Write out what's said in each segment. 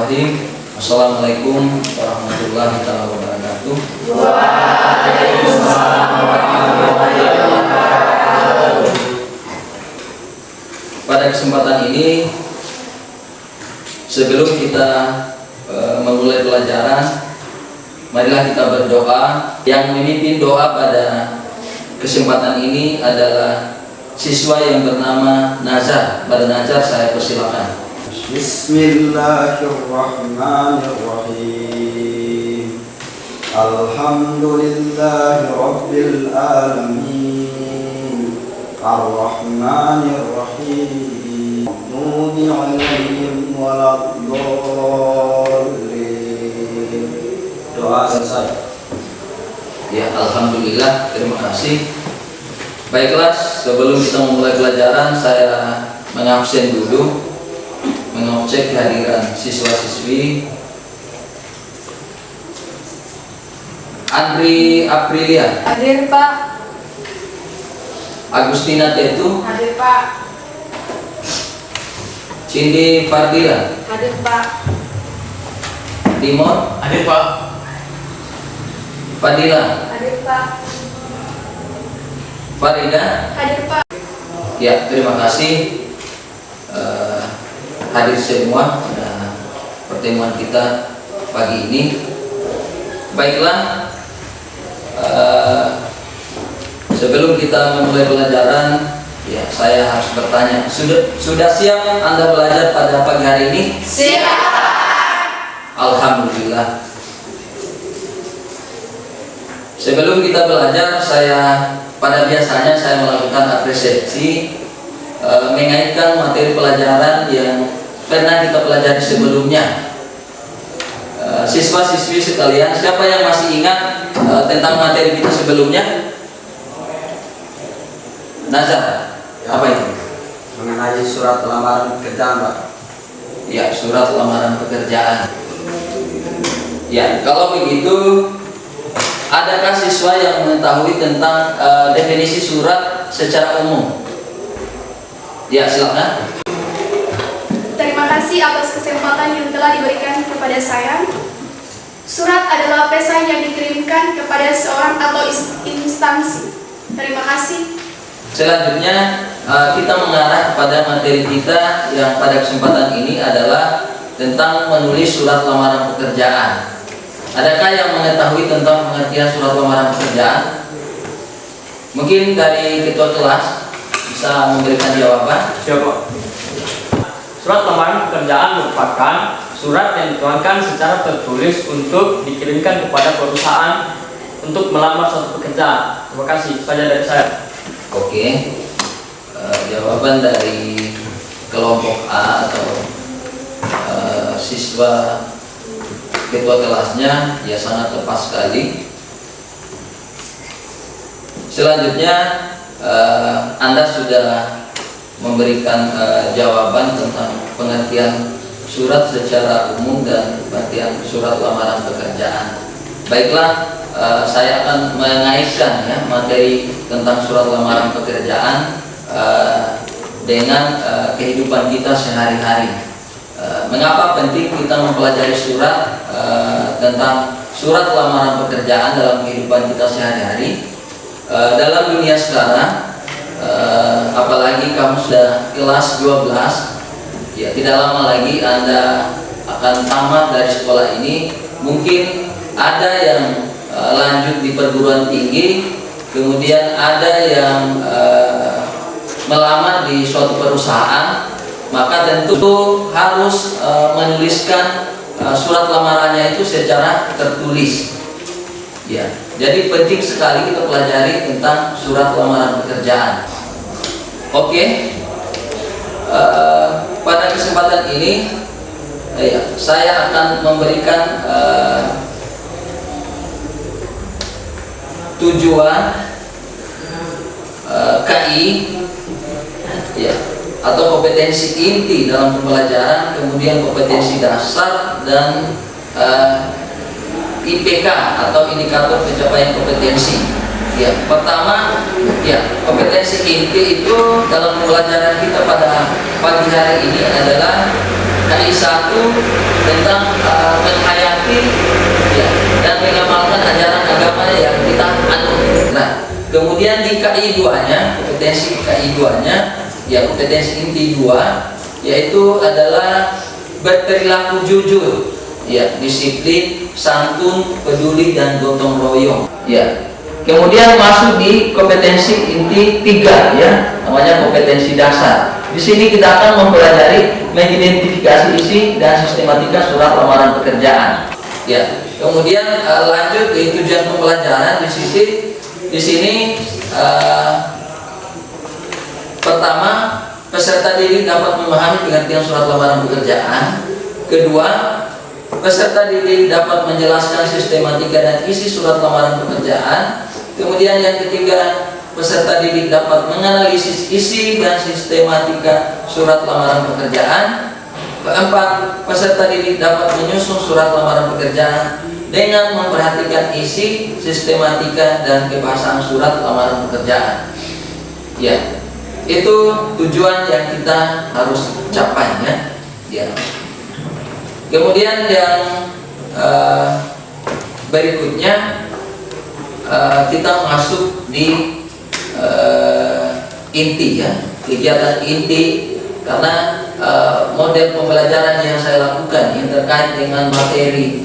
Bismillahirrahmanirrahim. Assalamualaikum warahmatullahi wabarakatuh. Waalaikumsalam warahmatullahi wabarakatuh. Pada kesempatan ini, sebelum kita memulai pelajaran, marilah kita berdoa. Yang memimpin doa pada kesempatan ini adalah siswa yang bernama Nazar. Pada Nazar saya persilakan. Bismillahirrahmanirrahim. Alhamdulillahi rabbil alamin. Ar-Rahmanir-Rahim. Maghdubi 'alaihim waladdallin. Doa selesai. Ya, alhamdulillah, terima kasih. Baiklah, sebelum kita memulai pelajaran, saya mengabsen dulu, mengecek kehadiran siswa-siswi. Andri Aprilia. Hadir Pak. Agustina Tetu. Hadir Pak. Cindy Fardila. Hadir Pak. Timor. Hadir Pak. Fadila. Hadir Pak. Farida. Hadir Pak. Ya, terima kasih hadir semua pada pertemuan kita pagi ini. Baiklah, sebelum kita memulai pelajaran, ya saya harus bertanya, sudah siap Anda belajar pada pagi hari ini? Siap. Alhamdulillah. Sebelum kita belajar, pada biasanya saya melakukan apresiasi mengaitkan materi pelajaran yang pernah kita pelajari sebelumnya. Siswa-siswi sekalian, siapa yang masih ingat tentang materi kita sebelumnya? Nazar, apa itu? Mengenai surat lamaran pekerjaan, Pak. Ya, surat lamaran pekerjaan. Ya, kalau begitu, adakah siswa yang mengetahui tentang definisi surat secara umum? Ya, silakan. Terima kasih atas kesempatan yang telah diberikan kepada saya. Surat adalah pesan yang dikirimkan kepada seorang atau instansi. Terima kasih. Selanjutnya kita mengarah kepada materi kita yang pada kesempatan ini adalah tentang menulis surat lamaran pekerjaan. Adakah yang mengetahui tentang pengertian surat lamaran pekerjaan? Mungkin dari ketua kelas bisa memberikan jawaban. Siapa? Surat lamaran pekerjaan merupakan surat yang dituangkan secara tertulis untuk dikirimkan kepada perusahaan untuk melamar suatu pekerjaan. Terima kasih. Saja dari saya. Oke, jawaban dari kelompok A atau siswa ketua kelasnya ya sangat tepat sekali. Selanjutnya Anda sudah memberikan jawaban tentang pengertian surat secara umum dan pengertian surat lamaran pekerjaan. Baiklah, saya akan mengaitkan ya materi tentang surat lamaran pekerjaan dengan kehidupan kita sehari-hari. Mengapa penting kita mempelajari surat tentang surat lamaran pekerjaan dalam kehidupan kita sehari-hari? Dalam dunia sekarang, apalagi kamu sudah kelas 12, ya tidak lama lagi Anda akan tamat dari sekolah ini. Mungkin ada yang lanjut di perguruan tinggi, kemudian ada yang melamar di suatu perusahaan, maka tentu harus menuliskan surat lamarannya itu secara tertulis. Ya, jadi penting sekali kita pelajari tentang surat lamaran pekerjaan. Oke, pada kesempatan ini saya akan memberikan tujuan KI ya, atau kompetensi inti dalam pembelajaran, kemudian kompetensi dasar dan IPK atau indikator pencapaian kompetensi. Ya, pertama, ya kompetensi inti itu dalam pembelajaran kita pada pagi hari ini adalah KI 1 tentang menghayati ya, dan mengamalkan ajaran agama yang kita anut. Nah, kemudian di KI 2-nya, kompetensi KI 2-nya, ya kompetensi inti 2, yaitu adalah berperilaku jujur, ya, disiplin, santun, peduli, dan gotong royong. Ya. Kemudian masuk di kompetensi inti 3, ya, namanya kompetensi dasar. Di sini kita akan mempelajari mengidentifikasi isi dan sistematika surat lamaran pekerjaan. Ya. Kemudian lanjut ke tujuan pembelajaran di sini pertama, peserta didik dapat memahami pengertian surat lamaran pekerjaan. Kedua, peserta didik dapat menjelaskan sistematika dan isi surat lamaran pekerjaan. Kemudian yang ketiga, peserta didik dapat menganalisis isi dan sistematika surat lamaran pekerjaan. Keempat, peserta didik dapat menyusun surat lamaran pekerjaan dengan memperhatikan isi, sistematika, dan kebahasaan surat lamaran pekerjaan. Ya, itu tujuan yang kita harus capai, ya. Ya. Kemudian yang berikutnya kita masuk di inti, ya, kegiatan inti, karena model pembelajaran yang saya lakukan yang terkait dengan materi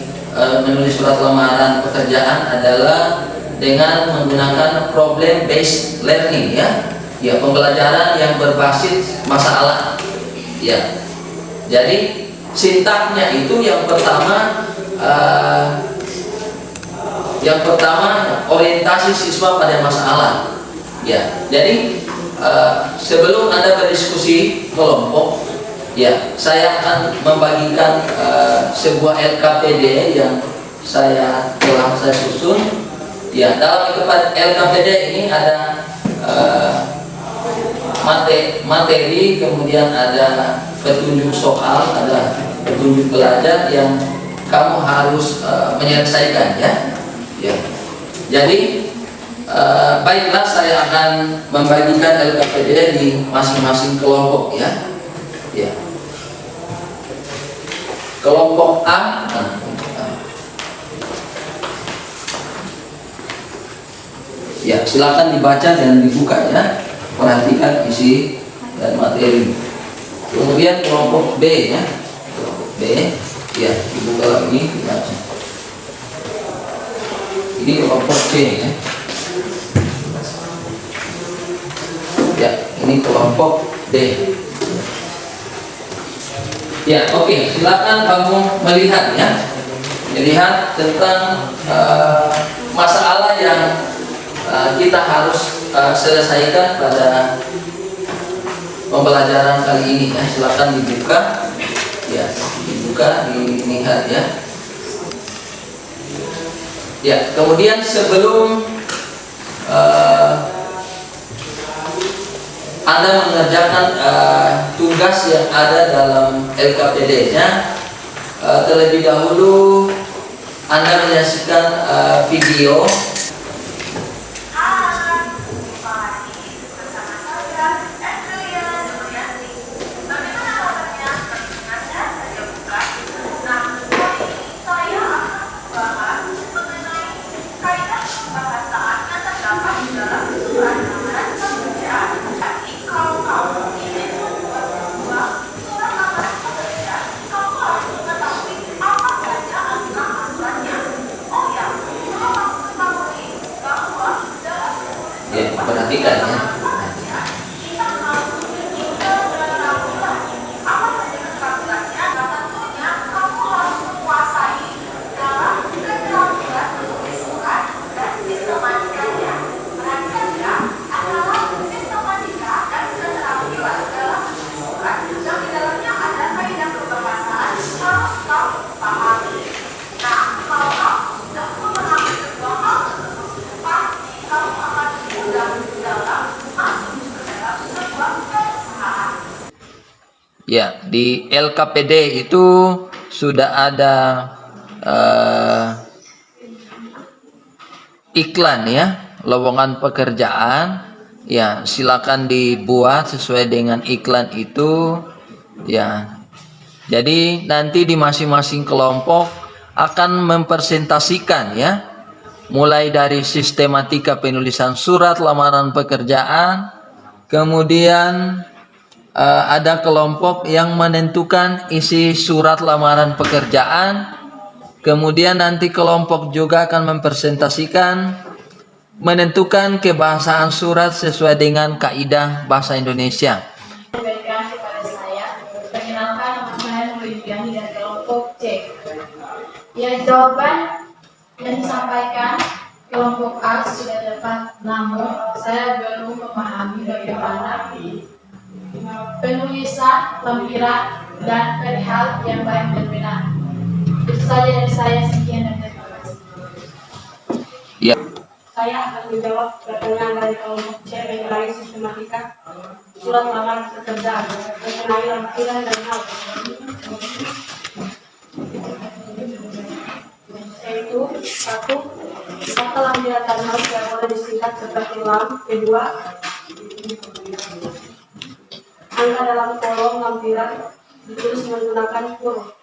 menulis surat lamaran pekerjaan adalah dengan menggunakan problem based learning, ya. Ya, pembelajaran yang berbasis masalah, ya. Jadi sintaknya itu yang pertama orientasi siswa pada masalah, ya. Jadi sebelum Anda berdiskusi kelompok, ya, saya akan membagikan sebuah LKPD yang telah saya susun. Ya, dalam LKPD ini ada materi, kemudian ada petunjuk soal, ada petunjuk belajar yang kamu harus menyelesaikan, ya. Ya. Jadi baiklah, saya akan membagikan LKPD di masing-masing kelompok, ya. Ya. Kelompok A, ya, silakan dibaca dan dibuka, ya. Perhatikan isi dan materi. Kemudian kelompok B, ya. Kelompok B, ya, dibuka lagi, dibaca. Ini kelompok C, ya. Ya, ini kelompok D. Ya, oke, silakan kamu melihat, ya. Melihat tentang masalah yang kita harus selesaikan pada pembelajaran kali ini, ya. Silakan dibuka, ya, dibuka, dilihat, ya. Ya, kemudian sebelum Anda mengerjakan tugas yang ada dalam LKPD-nya, terlebih dahulu Anda menyaksikan video. Ya, perhatikan, ya. Ya, di LKPD itu sudah ada iklan, ya, lowongan pekerjaan. Ya, silakan dibuat sesuai dengan iklan itu, ya. Jadi nanti di masing-masing kelompok akan mempresentasikan ya, mulai dari sistematika penulisan surat lamaran pekerjaan, kemudian ada kelompok yang menentukan isi surat lamaran pekerjaan, kemudian nanti kelompok juga akan mempresentasikan menentukan kebahasaan surat sesuai dengan kaidah bahasa Indonesia. Diberikan kepada saya, perkenalkan nama saya Nurlidiani dari kelompok C. Ya, jawaban yang disampaikan kelompok A sudah dapat, namun saya belum memahami bagaimana penulisan, lampiran, dan perihal yang baik dan benar. Itu saja dari saya, sekian dan terima kasih. Ya. Saya akan menjawab pertanyaan dari kelompok C mengenai sistematika surat lamaran pekerjaan mengenai lampiran dan hal, yaitu 1. Kata lampiran dan hal tidak boleh disingkat seperti lam. 2. Angka dalam kolom lampiran ditulis menggunakan huruf.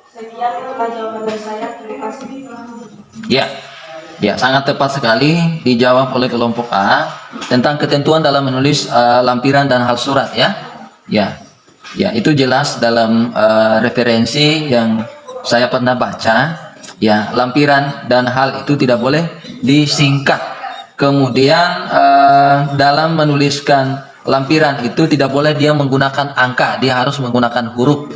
Sekian jawaban dari saya. Terima kasih. Ya, sangat tepat sekali dijawab oleh kelompok A tentang ketentuan dalam menulis lampiran dan hal surat ya. Ya, itu jelas dalam referensi yang saya pernah baca. Ya, lampiran dan hal itu tidak boleh disingkat. Kemudian dalam menuliskan lampiran itu tidak boleh dia menggunakan angka, dia harus menggunakan huruf.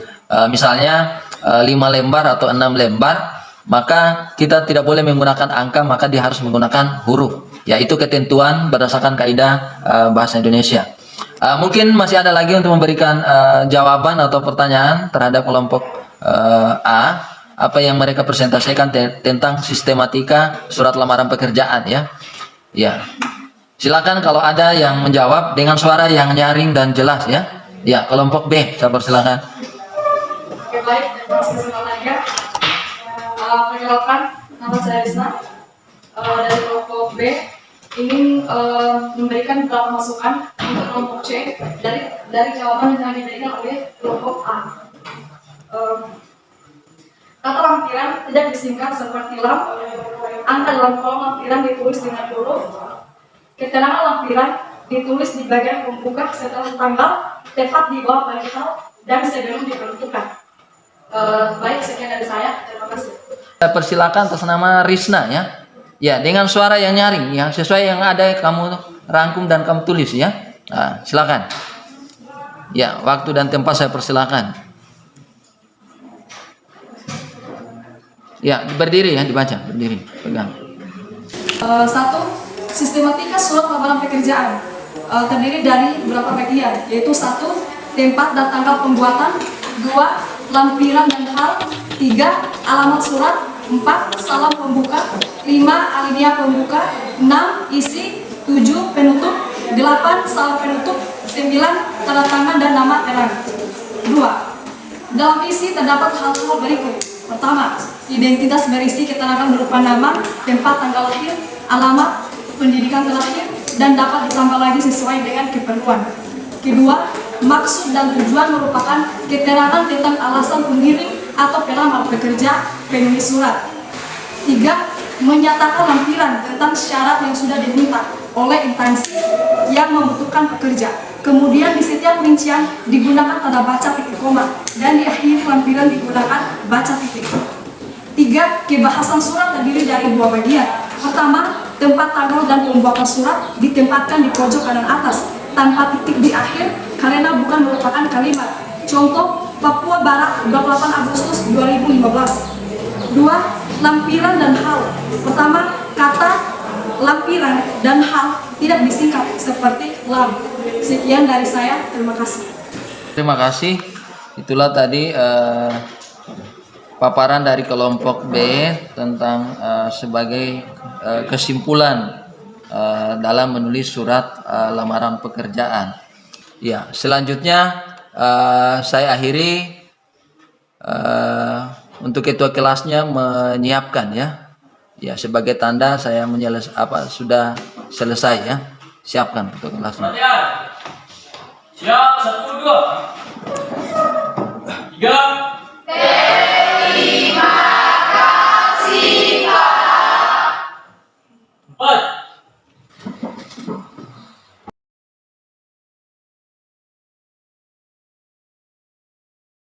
Misalnya 5 lembar atau 6 lembar, maka kita tidak boleh menggunakan angka, maka dia harus menggunakan huruf. Ya, itu ketentuan berdasarkan kaidah bahasa Indonesia. Mungkin masih ada lagi untuk memberikan jawaban atau pertanyaan terhadap kelompok A, apa yang mereka presentasikan tentang sistematika surat lamaran pekerjaan ya. Ya. Silakan kalau ada yang menjawab dengan suara yang nyaring dan jelas ya. Ya, kelompok B, saya persilakan. Oke, baik, terima kasih semuanya. Perkenalkan, nama saya Rizna dari kelompok B. Ingin memberikan beberapa masukan untuk kelompok C dari jawaban yang telah diberikan oleh kelompok A. Kata lampiran tidak disingkat seperti lam. Angka dalam kolom lampiran ditulis dengan huruf. Keterangan lampiran ditulis di bagian pembuka setelah tanggal, tepat di bawah panggilan dan sebelum diperuntukkan. Baik, sekian dari saya. Terima kasih. Saya persilakan atas nama Rizna ya. Ya, dengan suara yang nyaring yang sesuai yang ada kamu rangkum dan kamu tulis ya. Nah, silakan. Ya, waktu dan tempat saya persilakan. Ya, berdiri ya, dibaca, berdiri, pegang. 1. Sistematika surat lamaran pekerjaan terdiri dari beberapa bagian, yaitu 1. Tempat dan tanggal pembuatan. 2. Lampiran dan hal. 3. Alamat surat. 4. Salam pembuka. 5. Alinea pembuka. 6. Isi. 7. Penutup. 8. Salam penutup. 9. Tanda tangan dan nama terang. 2. Dalam isi terdapat hal-hal berikut. Pertama, identitas berisi keterangan berupa nama, tempat tanggal lahir, alamat, pendidikan terakhir, dan dapat ditambah lagi sesuai dengan keperluan. Kedua, maksud dan tujuan merupakan keterangan tentang alasan pengirim atau pelamar pekerja penulis surat. 3. Menyatakan lampiran tentang syarat yang sudah diminta oleh instansi yang membutuhkan pekerja. Kemudian di setiap rincian digunakan tanda baca titik koma dan di akhir lampiran digunakan baca titik. 3. Kebahasan surat terdiri dari 2 bagian. Pertama, tempat tanggal dan pembuatan surat ditempatkan di pojok kanan atas tanpa titik di akhir karena bukan merupakan kalimat. Contoh, Papua Barat 28 Agustus 2015. 2. Lampiran dan hal. Pertama, kata lampiran dan hal tidak disingkat seperti lam. Sekian dari saya, terima kasih. Terima kasih. Itulah tadi paparan dari kelompok B tentang sebagai kesimpulan dalam menulis surat lamaran pekerjaan. Ya, selanjutnya saya akhiri untuk ketua kelasnya menyiapkan ya. Ya, sebagai tanda saya sudah selesai ya. Siapkan ketua kelasnya. Siap, 1, 2, 3.